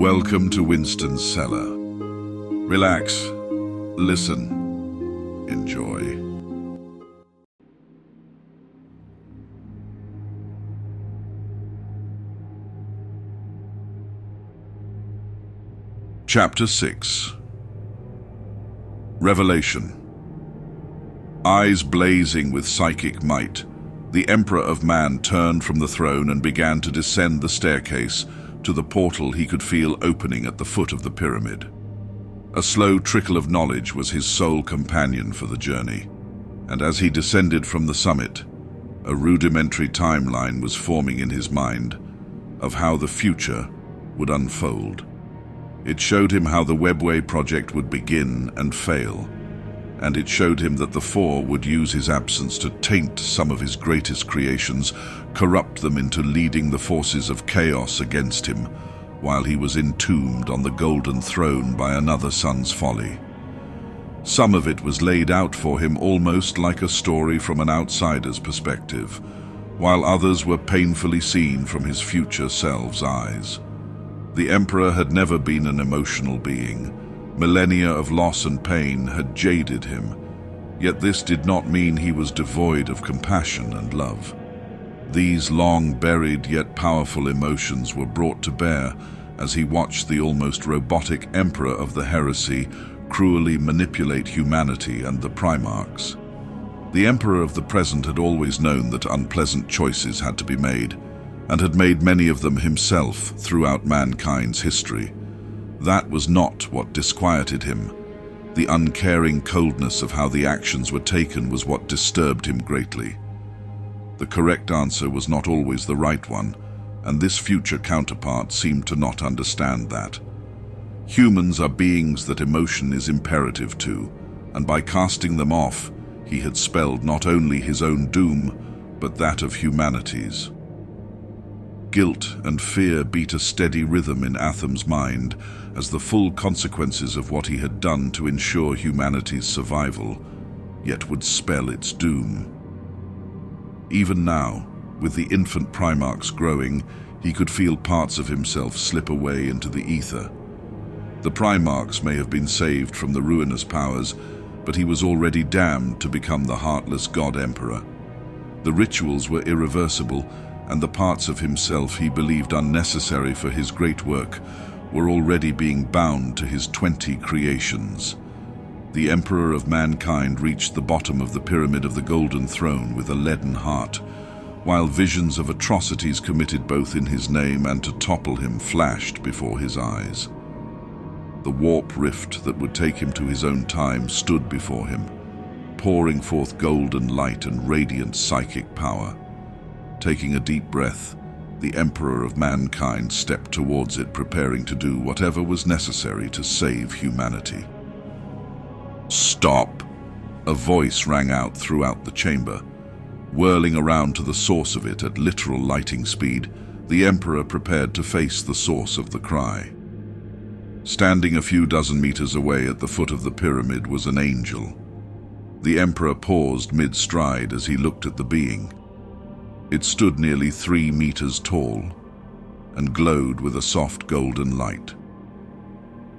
Welcome to Winston's Cellar. Relax, listen, enjoy. Chapter 6. Revelation. Eyes blazing with psychic might, the Emperor of Man turned from the throne and began to descend the staircase to the portal he could feel opening at the foot of the pyramid. A slow trickle of knowledge was his sole companion for the journey, and as he descended from the summit, a rudimentary timeline was forming in his mind of how the future would unfold. It showed him how the Webway project would begin and fail, and it showed him that the Four would use his absence to taint some of his greatest creations, corrupt them into leading the forces of chaos against him, while he was entombed on the golden throne by another son's folly. Some of it was laid out for him almost like a story from an outsider's perspective, while others were painfully seen from his future self's eyes. The Emperor had never been an emotional being. Millennia of loss and pain had jaded him, yet this did not mean he was devoid of compassion and love. These long-buried yet powerful emotions were brought to bear as he watched the almost robotic Emperor of the Heresy cruelly manipulate humanity and the Primarchs. The Emperor of the present had always known that unpleasant choices had to be made, and had made many of them himself throughout mankind's history. That was not what disquieted him. The uncaring coldness of how the actions were taken was what disturbed him greatly. The correct answer was not always the right one, and this future counterpart seemed to not understand that. Humans are beings that emotion is imperative to, and by casting them off, he had spelled not only his own doom, but that of humanity's. Guilt and fear beat a steady rhythm in Atham's mind as the full consequences of what he had done to ensure humanity's survival, yet would spell its doom. Even now, with the infant Primarchs growing, he could feel parts of himself slip away into the ether. The Primarchs may have been saved from the Ruinous Powers, but he was already damned to become the heartless God Emperor. The rituals were irreversible, and the parts of himself he believed unnecessary for his great work were already being bound to his 20 creations. The Emperor of Mankind reached the bottom of the Pyramid of the Golden Throne with a leaden heart, while visions of atrocities committed both in his name and to topple him flashed before his eyes. The warp rift that would take him to his own time stood before him, pouring forth golden light and radiant psychic power. Taking a deep breath, the Emperor of Mankind stepped towards it, preparing to do whatever was necessary to save humanity. "Stop!" A voice rang out throughout the chamber. Whirling around to the source of it at literal lighting speed, the Emperor prepared to face the source of the cry. Standing a few dozen meters away at the foot of the pyramid was an angel. The Emperor paused mid-stride as he looked at the being. It stood nearly 3 meters tall and glowed with a soft golden light.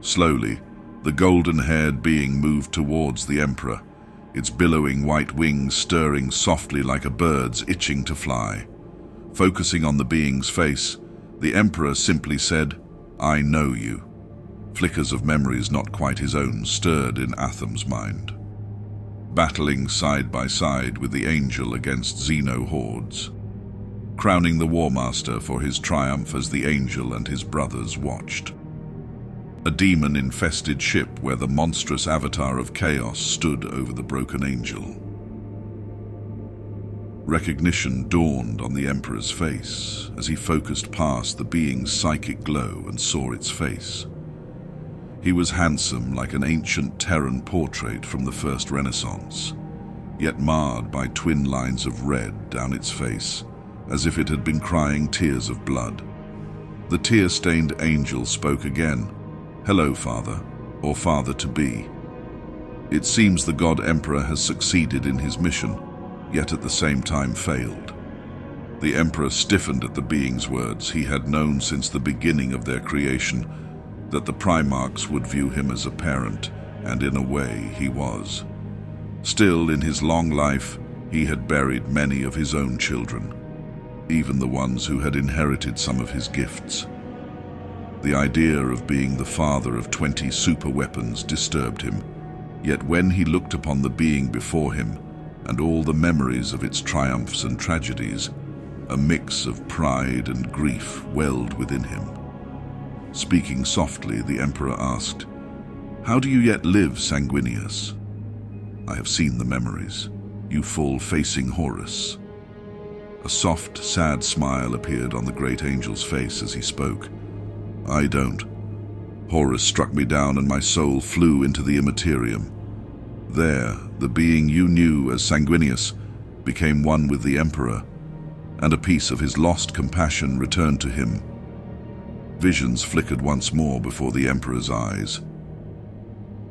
Slowly, the golden-haired being moved towards the Emperor, its billowing white wings stirring softly like a bird's itching to fly. Focusing on the being's face, the Emperor simply said, "I know you." Flickers of memories not quite his own stirred in Atham's mind. Battling side by side with the angel against Xeno hordes, crowning the War Master for his triumph as the angel and his brothers watched. A demon-infested ship where the monstrous avatar of chaos stood over the broken angel. Recognition dawned on the Emperor's face as he focused past the being's psychic glow and saw its face. He was handsome like an ancient Terran portrait from the First Renaissance, yet marred by twin lines of red down its face, as if it had been crying tears of blood. The tear-stained angel spoke again. "Hello, Father, or Father-to-be. It seems the God Emperor has succeeded in his mission, yet at the same time failed." The Emperor stiffened at the being's words. He had known since the beginning of their creation that the Primarchs would view him as a parent, and in a way he was. Still, in his long life, he had buried many of his own children, even the ones who had inherited some of his gifts. The idea of being the father of 20 superweapons disturbed him, yet when he looked upon the being before him and all the memories of its triumphs and tragedies, a mix of pride and grief welled within him. Speaking softly, the Emperor asked, "How do you yet live, Sanguinius?" "I have seen the memories. You fall facing Horus." A soft, sad smile appeared on the great angel's face as he spoke. "I don't. Horus struck me down and my soul flew into the Imperium. There, the being you knew as Sanguinius became one with the Emperor, and a piece of his lost compassion returned to him." Visions flickered once more before the Emperor's eyes.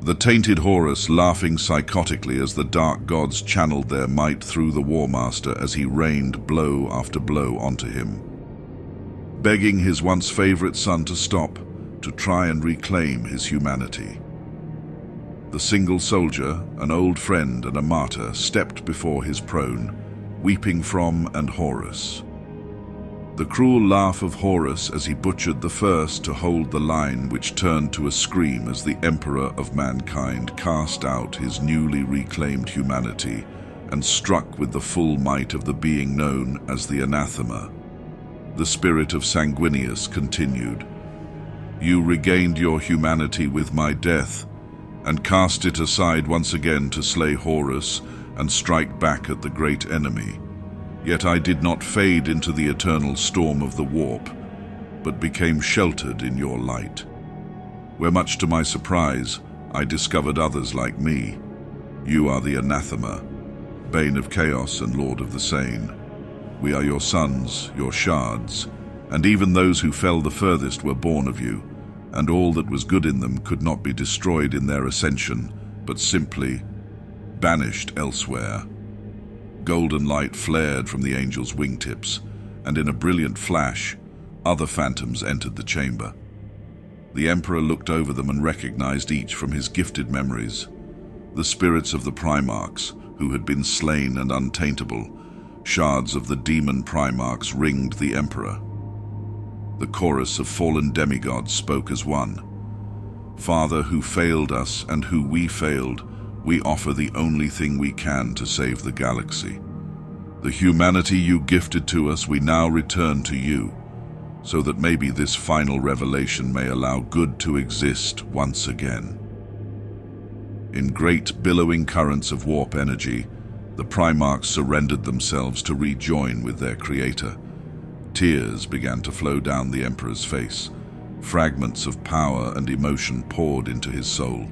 The tainted Horus laughing psychotically as the dark gods channeled their might through the War Master as he rained blow after blow onto him, begging his once favorite son to stop, to try and reclaim his humanity. The single soldier, an old friend and a martyr, stepped before his prone, weeping from and Horus. The cruel laugh of Horus as he butchered the first to hold the line, which turned to a scream as the Emperor of mankind cast out his newly reclaimed humanity and struck with the full might of the being known as the Anathema. The spirit of Sanguinius continued, "You regained your humanity with my death, and cast it aside once again to slay Horus and strike back at the great enemy. Yet I did not fade into the eternal storm of the warp, but became sheltered in your light, where much to my surprise, I discovered others like me. You are the Anathema, Bane of Chaos and Lord of the Sane. We are your sons, your shards, and even those who fell the furthest were born of you, and all that was good in them could not be destroyed in their ascension, but simply banished elsewhere." Golden light flared from the angel's wingtips, and in a brilliant flash, other phantoms entered the chamber. The Emperor looked over them and recognized each from his gifted memories. The spirits of the Primarchs, who had been slain and untaintable, shards of the demon Primarchs ringed the Emperor. The chorus of fallen demigods spoke as one. "Father, who failed us and who we failed, we offer the only thing we can to save the galaxy. The humanity you gifted to us we now return to you, so that maybe this final revelation may allow good to exist once again." In great billowing currents of warp energy, the Primarchs surrendered themselves to rejoin with their creator. Tears began to flow down the Emperor's face. Fragments of power and emotion poured into his soul.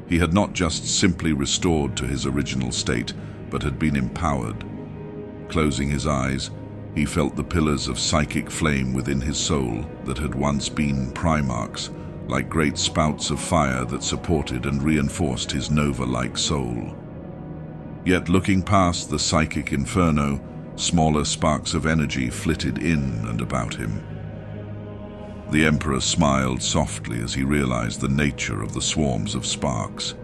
He had not just simply restored to his original state, but had been empowered. Closing his eyes, he felt the pillars of psychic flame within his soul that had once been Primarchs, like great spouts of fire that supported and reinforced his Nova-like soul. Yet looking past the psychic inferno, smaller sparks of energy flitted in and about him. The Emperor smiled softly as he realized the nature of the swarms of sparks.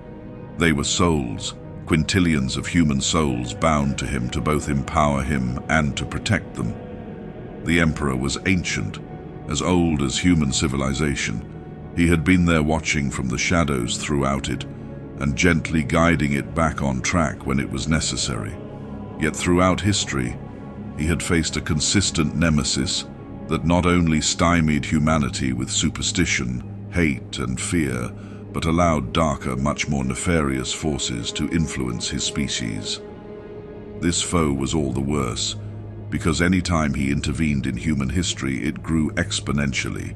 They were souls, quintillions of human souls bound to him to both empower him and to protect them. The Emperor was ancient, as old as human civilization. He had been there watching from the shadows throughout it, and gently guiding it back on track when it was necessary. Yet throughout history, he had faced a consistent nemesis that not only stymied humanity with superstition, hate, and fear, but allowed darker, much more nefarious forces to influence his species. This foe was all the worse, because any time he intervened in human history, it grew exponentially.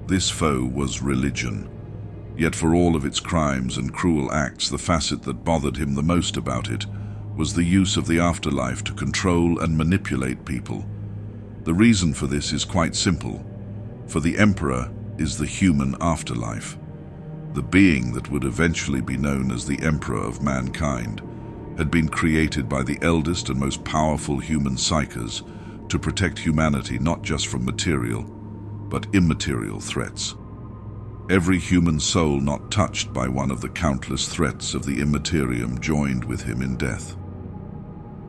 This foe was religion. Yet for all of its crimes and cruel acts, the facet that bothered him the most about it was the use of the afterlife to control and manipulate people. The reason for this is quite simple. For the Emperor is the human afterlife. The being that would eventually be known as the Emperor of mankind had been created by the eldest and most powerful human psychers to protect humanity not just from material, but immaterial threats. Every human soul not touched by one of the countless threats of the Immaterium joined with him in death.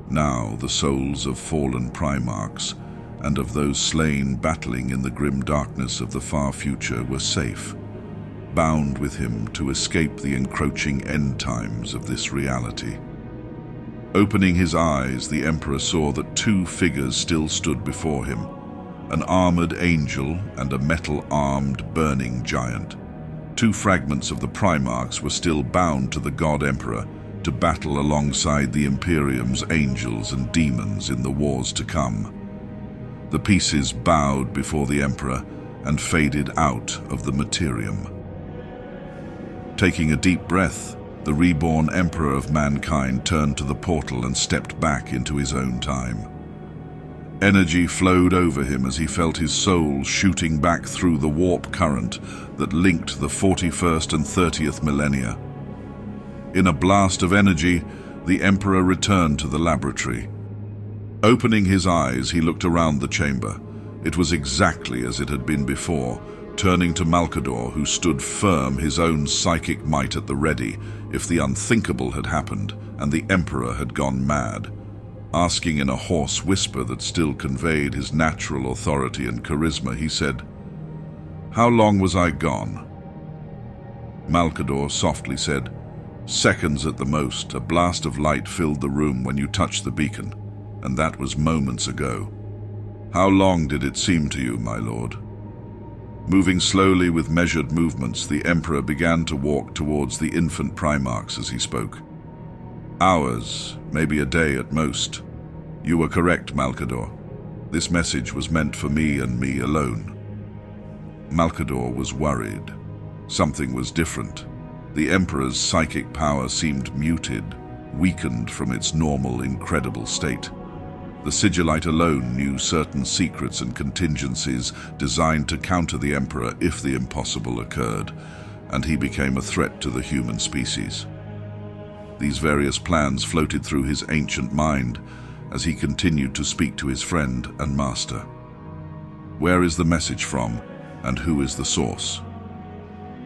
Now the souls of fallen Primarchs and of those slain battling in the grim darkness of the far future were safe, bound with him to escape the encroaching end times of this reality. Opening his eyes, the Emperor saw that two figures still stood before him, an armored angel and a metal-armed burning giant. Two fragments of the Primarchs were still bound to the God Emperor to battle alongside the Imperium's angels and demons in the wars to come. The pieces bowed before the Emperor and faded out of the Materium. Taking a deep breath, the reborn Emperor of mankind turned to the portal and stepped back into his own time. Energy flowed over him as he felt his soul shooting back through the warp current that linked the 41st and 30th millennia. In a blast of energy, the Emperor returned to the laboratory. Opening his eyes, he looked around the chamber. It was exactly as it had been before, turning to Malcador, who stood firm, his own psychic might at the ready, if the unthinkable had happened and the Emperor had gone mad. Asking in a hoarse whisper that still conveyed his natural authority and charisma, he said, "How long was I gone?" Malcador softly said, "Seconds at the most. A blast of light filled the room when you touched the beacon, and that was moments ago. How long did it seem to you, my lord?" Moving slowly with measured movements, the Emperor began to walk towards the infant Primarchs as he spoke. "Hours, maybe a day at most. You were correct, Malcador. This message was meant for me and me alone." Malcador was worried. Something was different. The Emperor's psychic power seemed muted, weakened from its normal, incredible state. The Sigillite alone knew certain secrets and contingencies designed to counter the Emperor if the impossible occurred, and he became a threat to the human species. These various plans floated through his ancient mind as he continued to speak to his friend and master. Where is the message from, and who is the source?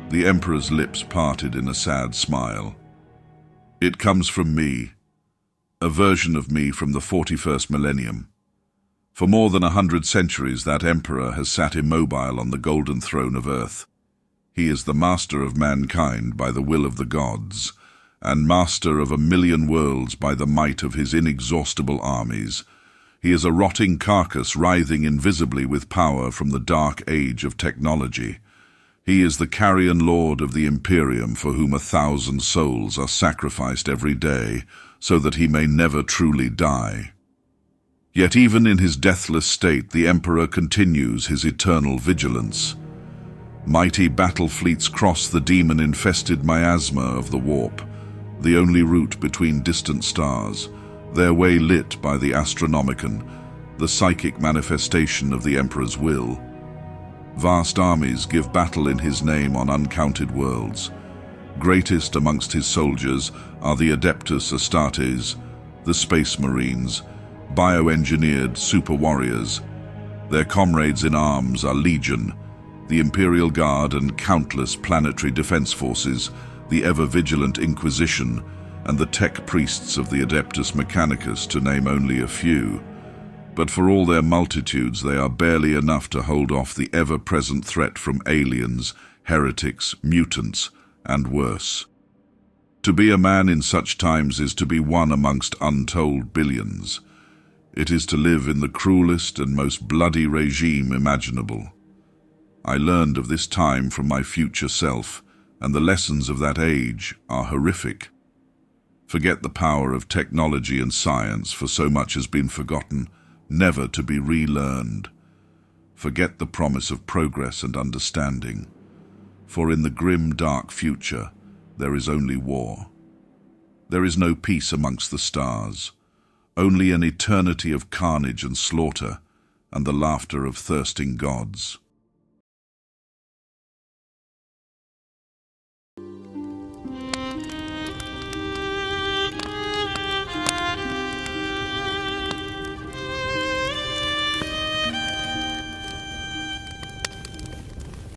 The Emperor's lips parted in a sad smile. "It comes from me, a version of me from the 41st millennium. For more than 100 centuries, that Emperor has sat immobile on the golden throne of Earth. He is the master of mankind by the will of the gods, and master of 1,000,000 worlds by the might of his inexhaustible armies. He is a rotting carcass writhing invisibly with power from the dark age of technology. He is the carrion lord of the Imperium for whom 1,000 souls are sacrificed every day, so that he may never truly die. Yet even in his deathless state, the Emperor continues his eternal vigilance. Mighty battle fleets cross the demon-infested miasma of the warp, the only route between distant stars, their way lit by the Astronomicon, the psychic manifestation of the Emperor's will. Vast armies give battle in his name on uncounted worlds. Greatest amongst his soldiers are the Adeptus Astartes, the Space Marines, bioengineered super warriors. Their comrades in arms are Legion, the Imperial Guard and countless planetary defense forces, the ever-vigilant Inquisition, and the tech priests of the Adeptus Mechanicus, to name only a few. But for all their multitudes, they are barely enough to hold off the ever-present threat from aliens, heretics, mutants, and worse. To be a man in such times is to be one amongst untold billions. It is to live in the cruelest and most bloody regime imaginable. I learned of this time from my future self, and the lessons of that age are horrific. Forget the power of technology and science, for so much has been forgotten, never to be relearned. Forget the promise of progress and understanding, for in the grim, dark future there is only war. There is no peace amongst the stars, only an eternity of carnage and slaughter, and the laughter of thirsting gods.